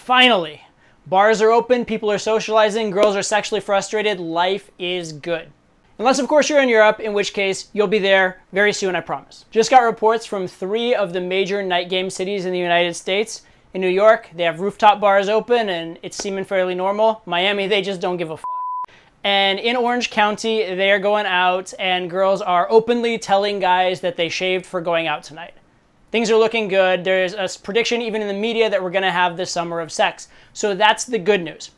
Finally, bars are open, people are socializing, girls are sexually frustrated, life is good. Unless, of course, you're in Europe, in which case you'll be there very soon, I promise. Just got reports from 3 of the major night game cities in the United States. In New York, they have rooftop bars open and it's seeming fairly normal. Miami, they just don't give a f***. And in Orange County, they are going out and girls are openly telling guys that they shaved for going out tonight. Things are looking good. There's a prediction even in the media that we're going to have the summer of sex. So that's the good news.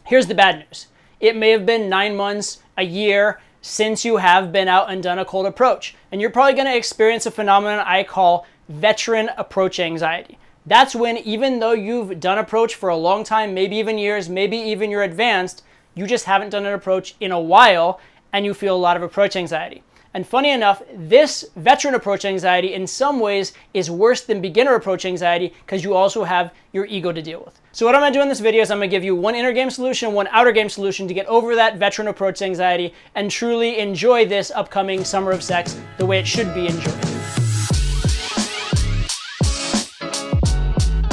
Here's the bad news. It may have been 9 months, a year, since you have been out and done a cold approach. And you're probably going to experience a phenomenon I call veteran approach anxiety. That's when, even though you've done approach for a long time, maybe even years, maybe even you're advanced, you just haven't done an approach in a while and you feel a lot of approach anxiety. And funny enough, this veteran approach anxiety in some ways is worse than beginner approach anxiety because you also have your ego to deal with. So what I'm going to do in this video is I'm going to give you one inner game solution, one outer game solution to get over that veteran approach anxiety and truly enjoy this upcoming summer of sex the way it should be enjoyed.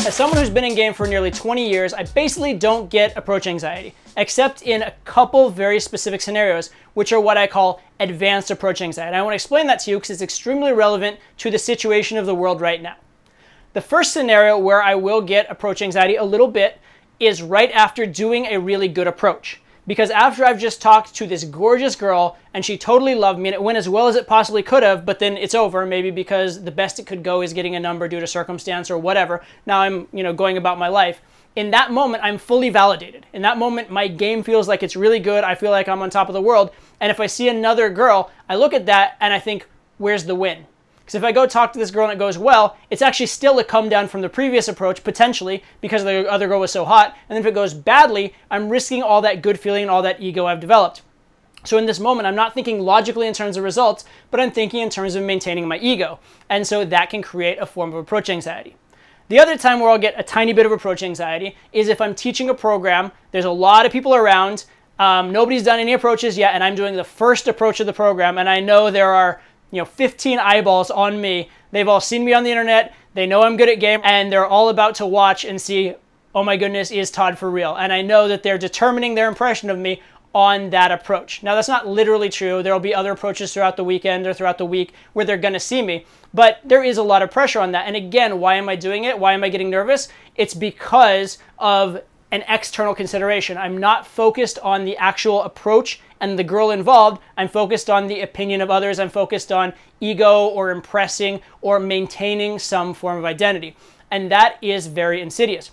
As someone who's been in game for nearly 20 years, I basically don't get approach anxiety, except in a couple very specific scenarios, which are what I call advanced approach anxiety. And I want to explain that to you because it's extremely relevant to the situation of the world right now. The first scenario where I will get approach anxiety a little bit is right after doing a really good approach. Because after I've just talked to this gorgeous girl and she totally loved me and it went as well as it possibly could have, but then it's over, maybe because the best it could go is getting a number due to circumstance or whatever. Now I'm, going about my life. In that moment, I'm fully validated. In that moment, my game feels like it's really good. I feel like I'm on top of the world. And if I see another girl, I look at that and I think, where's the win? Because if I go talk to this girl and it goes well, it's actually still a come down from the previous approach, potentially, because the other girl was so hot. And then if it goes badly, I'm risking all that good feeling and all that ego I've developed. So in this moment, I'm not thinking logically in terms of results, but I'm thinking in terms of maintaining my ego. And so that can create a form of approach anxiety. The other time where I'll get a tiny bit of approach anxiety is if I'm teaching a program, there's a lot of people around, nobody's done any approaches yet, and I'm doing the first approach of the program, and I know there are 15 eyeballs on me. They've all seen me on the internet. They know I'm good at game and they're all about to watch and see, oh my goodness, is Todd for real? And I know that they're determining their impression of me on that approach. Now that's not literally true. There'll be other approaches throughout the weekend or throughout the week where they're gonna see me, but there is a lot of pressure on that. And again, why am I doing it? Why am I getting nervous? It's because of an external consideration. I'm not focused on the actual approach and the girl involved. I'm focused on the opinion of others. I'm focused on ego or impressing or maintaining some form of identity. And that is very insidious.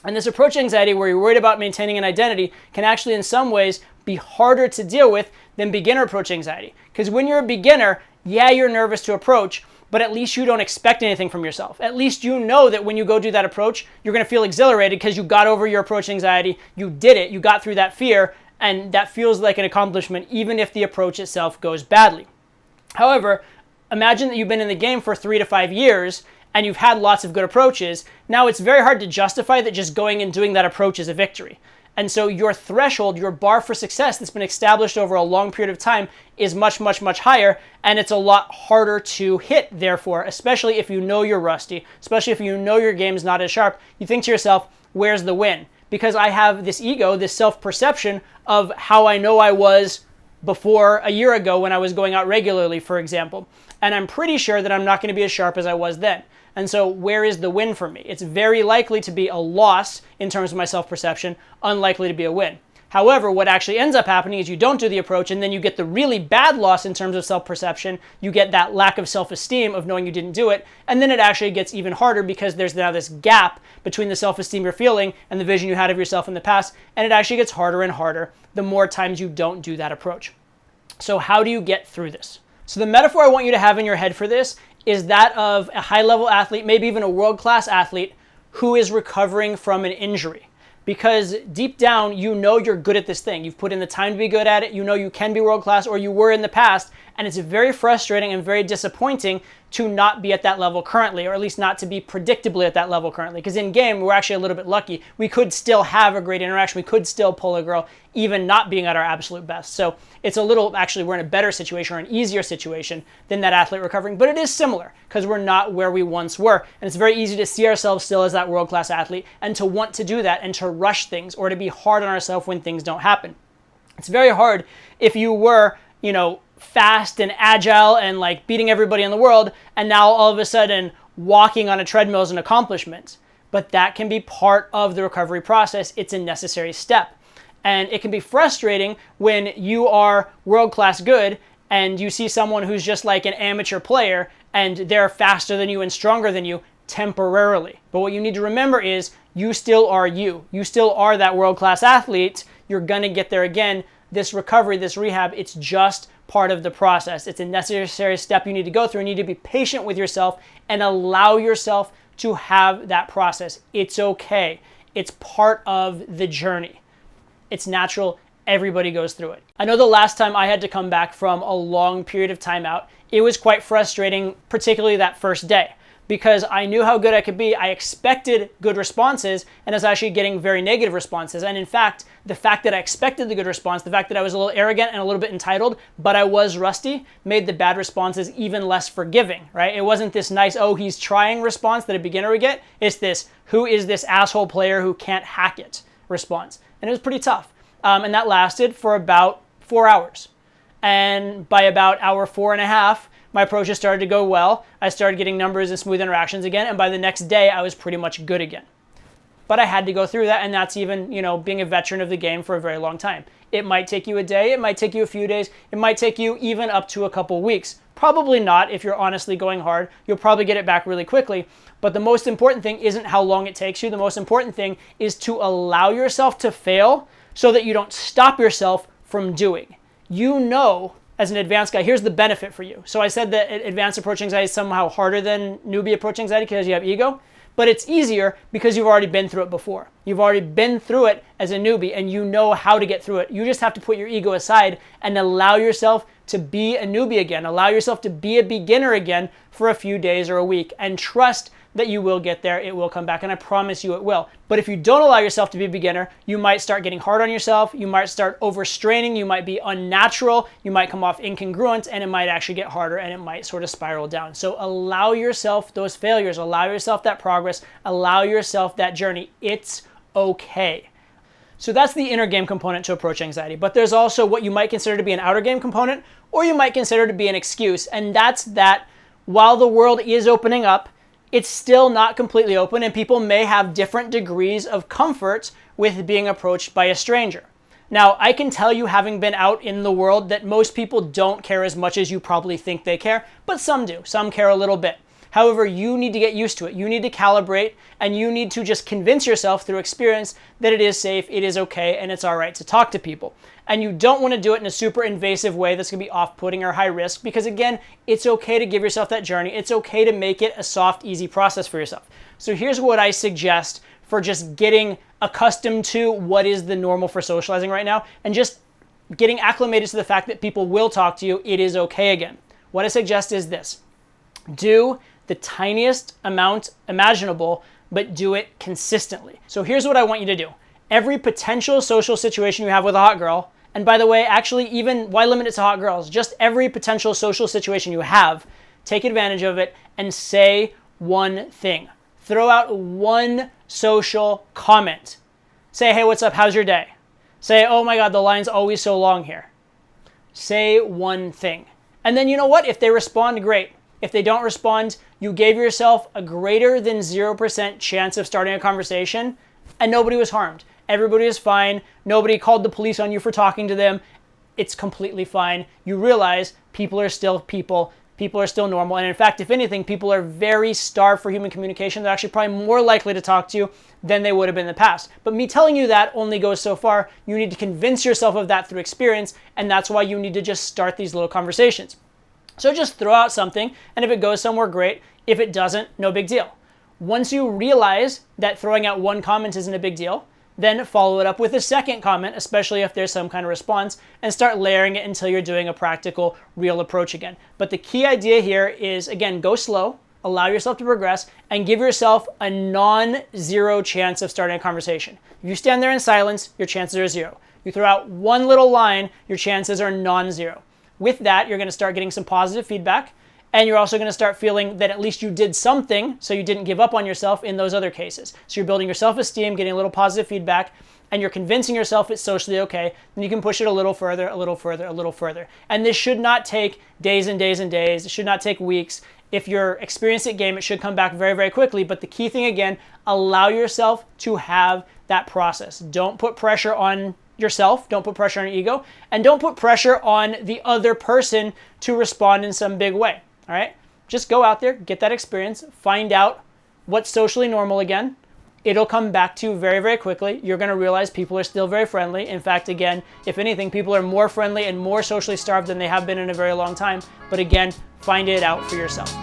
And this approach anxiety where you're worried about maintaining an identity can actually in some ways be harder to deal with than beginner approach anxiety. Because when you're a beginner, yeah, you're nervous to approach, but at least you don't expect anything from yourself. At least you know that when you go do that approach, you're going to feel exhilarated because you got over your approach anxiety, you did it, you got through that fear, and that feels like an accomplishment even if the approach itself goes badly. However, imagine that you've been in the game for 3 to 5 years and you've had lots of good approaches. Now it's very hard to justify that just going and doing that approach is a victory. And so your threshold, your bar for success that's been established over a long period of time is much, much, much higher, and it's a lot harder to hit, therefore, especially if you know you're rusty, especially if you know your game's not as sharp. You think to yourself, where's the win? Because I have this ego, this self-perception of how I know I was before a year ago when I was going out regularly, for example. And I'm pretty sure that I'm not going to be as sharp as I was then. And so where is the win for me? It's very likely to be a loss in terms of my self-perception, unlikely to be a win. However, what actually ends up happening is you don't do the approach and then you get the really bad loss in terms of self-perception. You get that lack of self-esteem of knowing you didn't do it. And then it actually gets even harder because there's now this gap between the self-esteem you're feeling and the vision you had of yourself in the past. And it actually gets harder and harder the more times you don't do that approach. So how do you get through this? So the metaphor I want you to have in your head for this is that of a high-level athlete, maybe even a world-class athlete, who is recovering from an injury. Because deep down, you know you're good at this thing. You've put in the time to be good at it. You know you can be world-class, or you were in the past, And it's very frustrating and very disappointing to not be at that level currently, or at least not to be predictably at that level currently. Because in game, we're actually a little bit lucky. We could still have a great interaction. We could still pull a girl, even not being at our absolute best. So it's a little, actually, we're in a better situation or an easier situation than that athlete recovering. But it is similar because we're not where we once were. And it's very easy to see ourselves still as that world-class athlete and to want to do that and to rush things or to be hard on ourselves when things don't happen. It's very hard if you were, fast and agile and like beating everybody in the world, and now all of a sudden walking on a treadmill is an accomplishment. But that can be part of the recovery process. It's a necessary step. And it can be frustrating when you are world-class good and you see someone who's just like an amateur player and they're faster than you and stronger than you temporarily. But what you need to remember is you still are you. You still are that world-class athlete. You're going to get there again. This recovery, this rehab, it's just part of the process. It's a necessary step you need to go through. You need to be patient with yourself and allow yourself to have that process. It's okay. It's part of the journey. It's natural. Everybody goes through it. I know the last time I had to come back from a long period of timeout, it was quite frustrating, particularly that first day, because I knew how good I could be. I expected good responses, and I was actually getting very negative responses. And in fact, the fact that I expected the good response, the fact that I was a little arrogant and a little bit entitled, but I was rusty, made the bad responses even less forgiving, right? It wasn't this nice, oh, he's trying response that a beginner would get. It's this, who is this asshole player who can't hack it response. And it was pretty tough. And that lasted for about 4 hours. And by about hour 4.5, my approaches started to go well. I started getting numbers and smooth interactions again. And by the next day, I was pretty much good again. But I had to go through that. And that's even, being a veteran of the game for a very long time. It might take you a day. It might take you a few days. It might take you even up to a couple weeks. Probably not if you're honestly going hard. You'll probably get it back really quickly. But the most important thing isn't how long it takes you. The most important thing is to allow yourself to fail so that you don't stop yourself from doing. As an advanced guy, here's the benefit for you. So I said that advanced approach anxiety is somehow harder than newbie approach anxiety because you have ego, but it's easier because you've already been through it before. You've already been through it as a newbie and you know how to get through it. You just have to put your ego aside and allow yourself to be a newbie again. Allow yourself to be a beginner again for a few days or a week and trust that you will get there. It will come back, and I promise you it will. But if you don't allow yourself to be a beginner, you might start getting hard on yourself. You might start overstraining. You might be unnatural. You might come off incongruent, and it might actually get harder, and it might sort of spiral down. So allow yourself those failures. Allow yourself that progress. Allow yourself that journey. It's okay. So that's the inner game component to approach anxiety. But there's also what you might consider to be an outer game component, or you might consider to be an excuse. And that's that while the world is opening up, it's still not completely open, and people may have different degrees of comfort with being approached by a stranger. Now, I can tell you, having been out in the world, that most people don't care as much as you probably think they care, but some do. Some care a little bit. However, you need to get used to it. You need to calibrate, and you need to just convince yourself through experience that it is safe, it is okay, and it's all right to talk to people. And you don't want to do it in a super invasive way that's going to be off-putting or high risk because, again, it's okay to give yourself that journey. It's okay to make it a soft, easy process for yourself. So here's what I suggest for just getting accustomed to what is the normal for socializing right now and just getting acclimated to the fact that people will talk to you. It is okay again. What I suggest is this. Do the tiniest amount imaginable, but do it consistently. So here's what I want you to do. Every potential social situation you have with a hot girl, and by the way, actually, even why limit it to hot girls? Just every potential social situation you have, take advantage of it and say one thing. Throw out one social comment. Say, hey, what's up? How's your day? Say, oh my God, the line's always so long here. Say one thing. And then you know what? If they respond, great. If they don't respond, you gave yourself a greater than 0% chance of starting a conversation, and nobody was harmed. Everybody is fine. Nobody called the police on you for talking to them. It's completely fine. You realize people are still people. People are still normal. And in fact, if anything, people are very starved for human communication. They're actually probably more likely to talk to you than they would have been in the past. But me telling you that only goes so far. You need to convince yourself of that through experience. And that's why you need to just start these little conversations. So just throw out something. And if it goes somewhere, great. If it doesn't, no big deal. Once you realize that throwing out one comment isn't a big deal, then follow it up with a second comment, especially if there's some kind of response, and start layering it until you're doing a practical, real approach again. But the key idea here is, again, go slow, allow yourself to progress, and give yourself a non-zero chance of starting a conversation. If you stand there in silence, your chances are 0. You throw out one little line, your chances are non-zero. With that, you're going to start getting some positive feedback, and you're also going to start feeling that at least you did something, so you didn't give up on yourself in those other cases. So you're building your self-esteem, getting a little positive feedback, and you're convincing yourself it's socially okay. Then you can push it a little further, a little further, a little further. And this should not take days and days and days. It should not take weeks. If you're experienced at game, it should come back very, very quickly. But the key thing, again, allow yourself to have that process. Don't put pressure on yourself, don't put pressure on your ego, and don't put pressure on the other person to respond in some big way. All right? Just go out there, get that experience, find out what's socially normal again. It'll come back to you very, very quickly. You're going to realize people are still very friendly. In fact, again, if anything, people are more friendly and more socially starved than they have been in a very long time. But again, find it out for yourself.